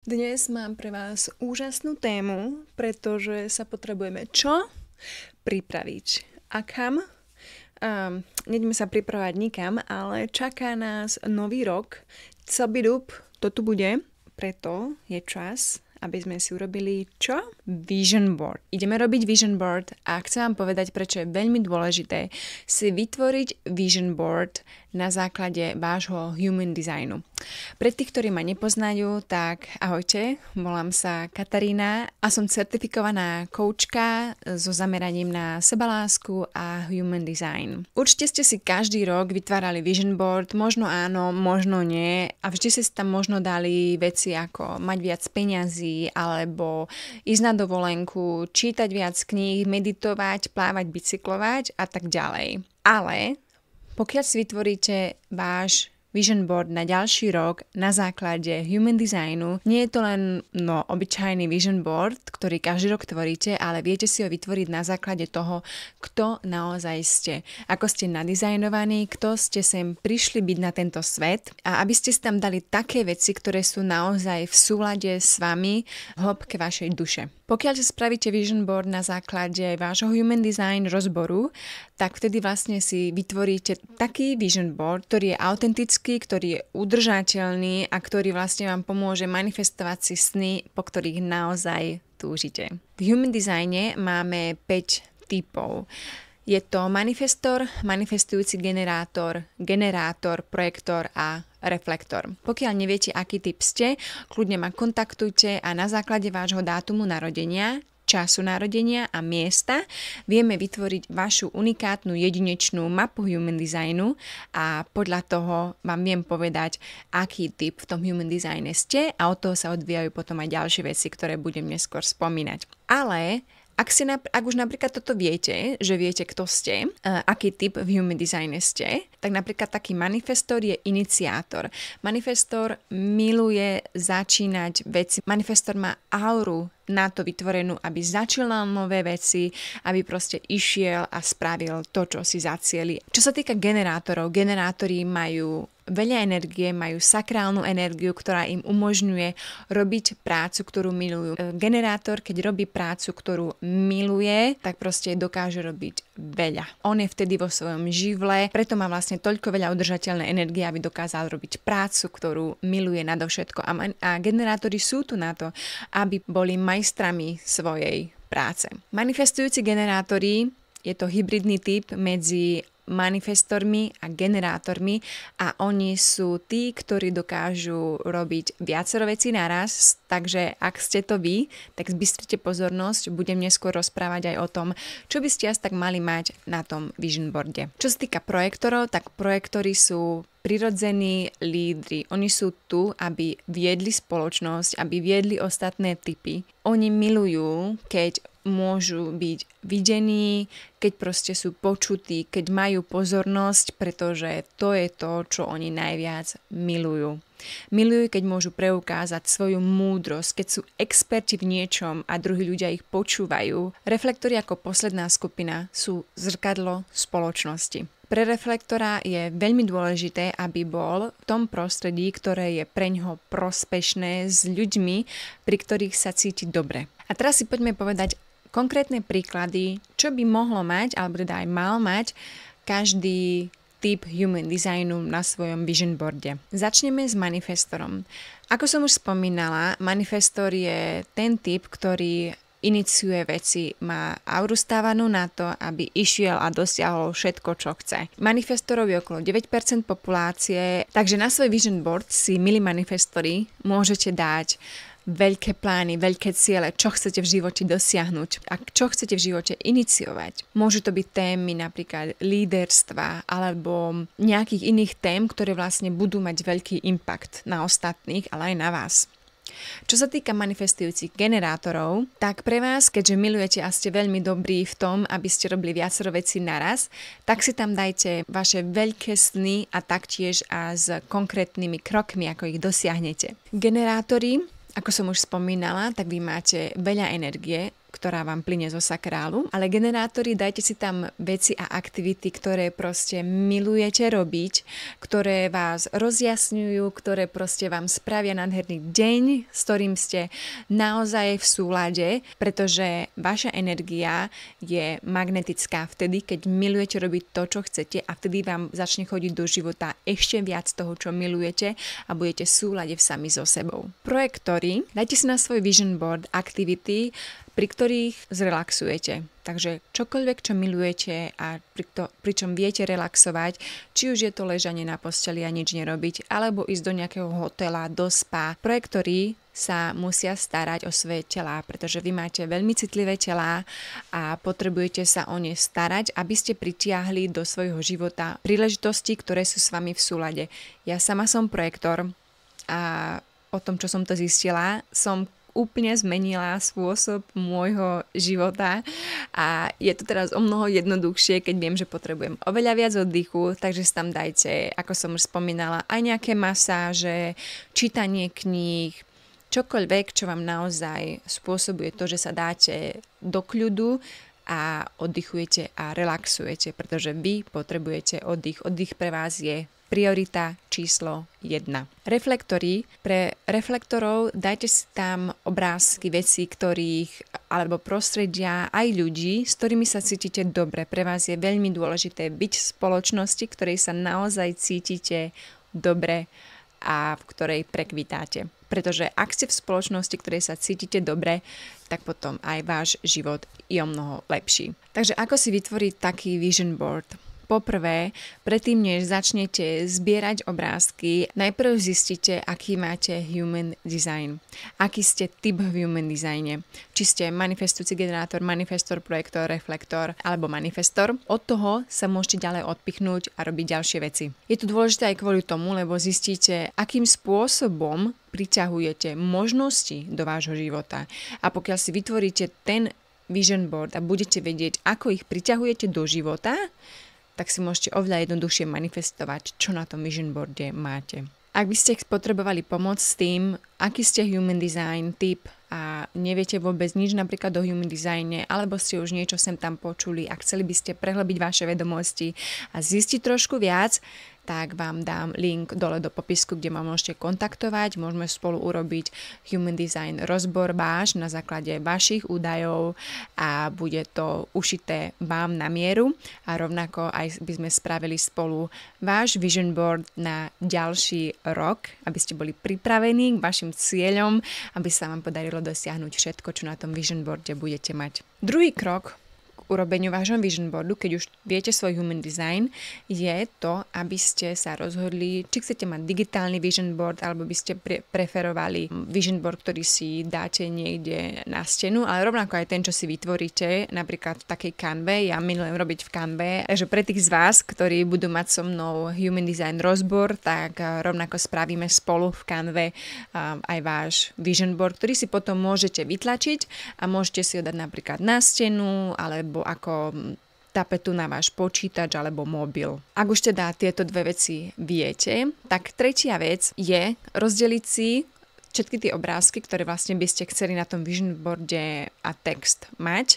Dnes mám pre vás úžasnú tému, pretože sa potrebujeme čo? Pripraviť. A kam? Nejdeme sa pripravať nikam, ale čaká nás nový rok. Cabidup, to tu bude, preto je čas, aby sme si urobili čo? Vision board. Ideme robiť vision board a chcem vám povedať, prečo je veľmi dôležité si vytvoriť vision board na základe vášho human designu. Pre tých, ktorí ma nepoznajú, tak ahojte, volám sa Katarína a som certifikovaná koučka so zameraním na sebalásku a human design. Určite ste si každý rok vytvárali vision board, možno áno, možno nie a vždy ste si tam možno dali veci ako mať viac peňazí alebo ísť na dovolenku, čítať viac kníh, meditovať, plávať, bicyklovať a tak ďalej. Ale pokiaľ si vytvoríte váš vision board na ďalší rok na základe human designu, nie je to len obyčajný vision board, ktorý každý rok tvoríte, ale viete si ho vytvoriť na základe toho, kto naozaj ste. Ako ste nadizajnovaní, kto ste sem prišli byť na tento svet a aby ste si tam dali také veci, ktoré sú naozaj v súlade s vami v hĺbke vašej duše. Pokiaľ si spravíte vision board na základe vášho human design rozboru, tak vtedy vlastne si vytvoríte taký vision board, ktorý je autentický, ktorý je udržateľný a ktorý vlastne vám pomôže manifestovať si sny, po ktorých naozaj túžite. V human designe máme 5 typov. Je to manifestor, manifestujúci generátor, generátor, projektor a reflektor. Pokiaľ neviete, aký typ ste, kľudne ma kontaktujte a na základe vášho dátumu narodenia, času narodenia a miesta vieme vytvoriť vašu unikátnu jedinečnú mapu human designu a podľa toho vám viem povedať, aký typ v tom human designe ste a od toho sa odvíjajú potom aj ďalšie veci, ktoré budem neskôr spomínať. Ale ak už napríklad toto viete, že viete, kto ste, aký typ v human designe ste, tak napríklad taký manifestor je iniciátor. Manifestor miluje začínať veci. Manifestor má auru na to vytvorenú, aby začínal nové veci, aby proste išiel a spravil to, čo si zacieli. Čo sa týka generátorov, generátori majú veľa energie, majú sakrálnu energiu, ktorá im umožňuje robiť prácu, ktorú milujú. Generátor, keď robí prácu, ktorú miluje, tak proste dokáže robiť veľa. On je vtedy vo svojom živle, preto má vlastne toľko veľa udržateľnej energie, aby dokázal robiť prácu, ktorú miluje nadovšetko. A generátori sú tu na to, aby boli majstrami svojej práce. Manifestujúci generátori je to hybridný typ medzi manifestormi a generátormi a oni sú tí, ktorí dokážu robiť viacero vecí naraz, takže ak ste to vy, tak zbystrite pozornosť, budem neskôr rozprávať aj o tom, čo by ste asi tak mali mať na tom vision boarde. Čo sa týka projektorov, tak projektori sú prirodzení lídri. Oni sú tu, aby viedli spoločnosť, aby viedli ostatné typy. Oni milujú, keď môžu byť videní, keď proste sú počutí, keď majú pozornosť, pretože to je to, čo oni najviac milujú. Milujú, keď môžu preukázať svoju múdrosť, keď sú experti v niečom a druhí ľudia ich počúvajú. Reflektori ako posledná skupina sú zrkadlo spoločnosti. Pre reflektora je veľmi dôležité, aby bol v tom prostredí, ktoré je preňho prospešné s ľuďmi, pri ktorých sa cíti dobre. A teraz si poďme povedať konkrétne príklady, čo by mohlo mať, alebo teda aj mal mať každý typ human designu na svojom vision boarde. Začneme s manifestorom. Ako som už spomínala, manifestor je ten typ, ktorý iniciuje veci, má auru stávanú na to, aby išiel a dosiahol všetko, čo chce. Manifestorov je okolo 9% populácie, takže na svoj vision board si, milí manifestori, môžete dať veľké plány, veľké ciele, čo chcete v živote dosiahnuť a čo chcete v živote iniciovať. Môžu to byť témy napríklad líderstva alebo nejakých iných tém, ktoré vlastne budú mať veľký impact na ostatných, ale aj na vás. Čo sa týka manifestujúcich generátorov, tak pre vás, keďže milujete a ste veľmi dobrí v tom, aby ste robili viacero vecí naraz, tak si tam dajte vaše veľké sny a taktiež a s konkrétnymi krokmi, ako ich dosiahnete. Generátori, ako som už spomínala, tak vy máte veľa energie, ktorá vám plyne zo sakrálu, ale generátori, dajte si tam veci a aktivity, ktoré proste milujete robiť, ktoré vás rozjasňujú, ktoré proste vám spravia nádherný deň, s ktorým ste naozaj v súlade, pretože vaša energia je magnetická vtedy, keď milujete robiť to, čo chcete, a vtedy vám začne chodiť do života ešte viac toho, čo milujete, a budete v súlade sami so sebou. Projektori, dajte si na svoj vision board aktivity, pri ktorých zrelaxujete. Takže čokoľvek, čo milujete a pričom viete relaxovať, či už je to ležanie na posteli a nič nerobiť, alebo ísť do nejakého hotela, do spa. Projektori sa musia starať o svoje telá, pretože vy máte veľmi citlivé telá a potrebujete sa o ne starať, aby ste pritiahli do svojho života príležitosti, ktoré sú s vami v súlade. Ja sama som projektor a o tom, čo som to zistila, som úplne zmenila spôsob môjho života a je to teraz o mnoho jednoduchšie, keď viem, že potrebujem oveľa viac oddychu, takže si tam dajte, ako som už spomínala, aj nejaké masáže, čítanie kníh, čokoľvek, čo vám naozaj spôsobuje to, že sa dáte do kľudu a oddychujete a relaxujete, pretože vy potrebujete oddych. Oddych pre vás je priorita číslo 1. Reflektory. Pre reflektorov dajte si tam obrázky vecí, alebo prostredia, aj ľudí, s ktorými sa cítite dobre. Pre vás je veľmi dôležité byť v spoločnosti, ktorej sa naozaj cítite dobre a v ktorej prekvitáte. Pretože ak ste v spoločnosti, ktorej sa cítite dobre, tak potom aj váš život je o mnoho lepší. Takže ako si vytvoriť taký vision board? Poprvé, predtým než začnete zbierať obrázky, najprv zistite, aký máte human design. Aký ste typ v human designe. Či ste manifestujúci generátor, manifestor, projektor, reflektor alebo manifestor. Od toho sa môžete ďalej odpichnúť a robiť ďalšie veci. Je to dôležité aj kvôli tomu, lebo zistíte, akým spôsobom priťahujete možnosti do vášho života. A pokiaľ si vytvoríte ten vision board a budete vedieť, ako ich priťahujete do života, tak si môžete oveľa jednoduchšie manifestovať, čo na tom vision boarde máte. Ak by ste potrebovali pomoc s tým, aký ste human design typ a neviete vôbec nič napríklad o human designe, alebo ste už niečo sem tam počuli a chceli by ste prehlbiť vaše vedomosti a zistiť trošku viac, tak vám dám link dole do popisku, kde ma môžete kontaktovať. Môžeme spolu urobiť human design rozbor váš na základe vašich údajov a bude to ušité vám na mieru a rovnako aj by sme spravili spolu váš vision board na ďalší rok, aby ste boli pripravení k vašim cieľom, aby sa vám podarilo dosiahnuť všetko, čo na tom vision boarde budete mať. Druhý krok urobeniu vášho vision boardu, keď už viete svoj human design, je to, aby ste sa rozhodli, či chcete mať digitálny vision board, alebo by ste preferovali vision board, ktorý si dáte niekde na stenu, ale rovnako aj ten, čo si vytvoríte, napríklad v takej Canve. Ja milujem robiť v Canve, takže pre tých z vás, ktorí budú mať so mnou human design rozbor, tak rovnako spravíme spolu v Canve aj váš vision board, ktorý si potom môžete vytlačiť a môžete si ho dať napríklad na stenu, alebo ako tapetu na váš počítač alebo mobil. Ak už teda tieto dve veci viete, tak tretia vec je rozdeliť si všetky tie obrázky, ktoré vlastne by ste chceli na tom vision boarde a text mať,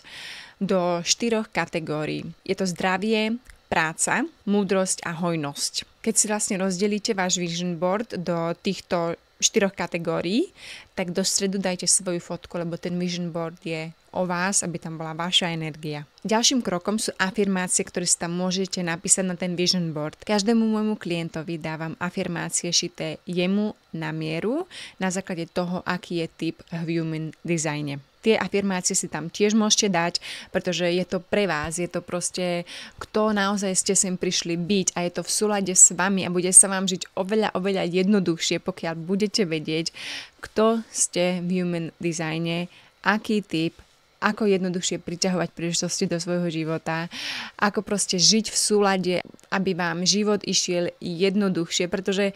do 4 kategórií. Je to zdravie, práca, múdrosť a hojnosť. Keď si vlastne rozdelíte váš vision board do týchto 4 kategórií, tak do stredu dajte svoju fotku, lebo ten vision board je o vás, aby tam bola vaša energia. Ďalším krokom sú afirmácie, ktoré si tam môžete napísať na ten vision board. Každému môjmu klientovi dávam afirmácie šité jemu na mieru na základe toho, aký je typ v human designe. Tie afirmácie si tam tiež môžete dať, pretože je to pre vás, je to proste, kto naozaj ste sem prišli byť a je to v súlade s vami a bude sa vám žiť oveľa jednoduchšie, pokiaľ budete vedieť, kto ste v human designe, aký typ, ako jednoduchšie priťahovať príležitosti do svojho života, ako proste žiť v súlade, aby vám život išiel jednoduchšie, pretože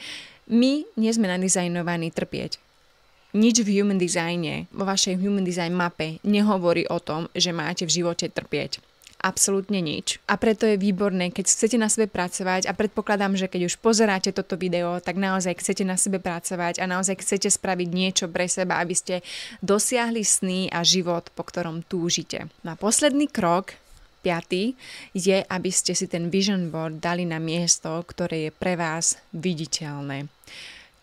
my nie sme nadizajnovaní trpieť. Nič v human designe, vo vašej human design mape nehovorí o tom, že máte v živote trpieť. absolútne nič. A preto je výborné, keď chcete na sebe pracovať a predpokladám, že keď už pozeráte toto video, tak naozaj chcete na sebe pracovať a naozaj chcete spraviť niečo pre seba, aby ste dosiahli sny a život, po ktorom túžite. No a posledný krok, 5. je, aby ste si ten vision board dali na miesto, ktoré je pre vás viditeľné.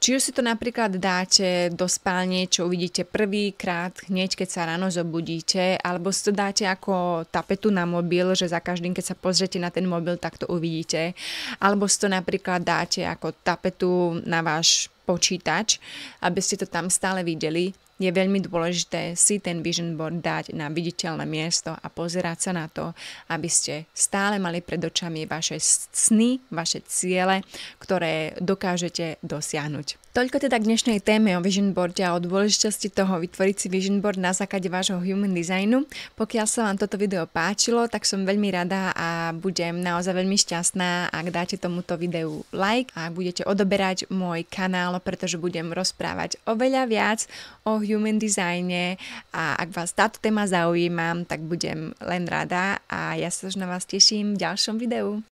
Či už si to napríklad dáte do spálne, čo uvidíte prvýkrát, hneď keď sa ráno zobudíte, alebo si to dáte ako tapetu na mobil, že za každým, keď sa pozriete na ten mobil, tak to uvidíte. Alebo si to napríklad dáte ako tapetu na váš počítač, aby ste to tam stále videli. Je veľmi dôležité si ten vision board dať na viditeľné miesto a pozerať sa na to, aby ste stále mali pred očami vaše sny, vaše ciele, ktoré dokážete dosiahnuť. Toľko teda k dnešnej téme o vision boarde a o dôležitosti toho vytvoriť si vision board na základe vášho human designu. Pokiaľ sa vám toto video páčilo, tak som veľmi rada a budem naozaj veľmi šťastná, ak dáte tomuto videu like a budete odoberať môj kanál, pretože budem rozprávať oveľa viac o human designe a ak vás táto téma zaujíma, tak budem len rada a ja sa už na vás teším v ďalšom videu.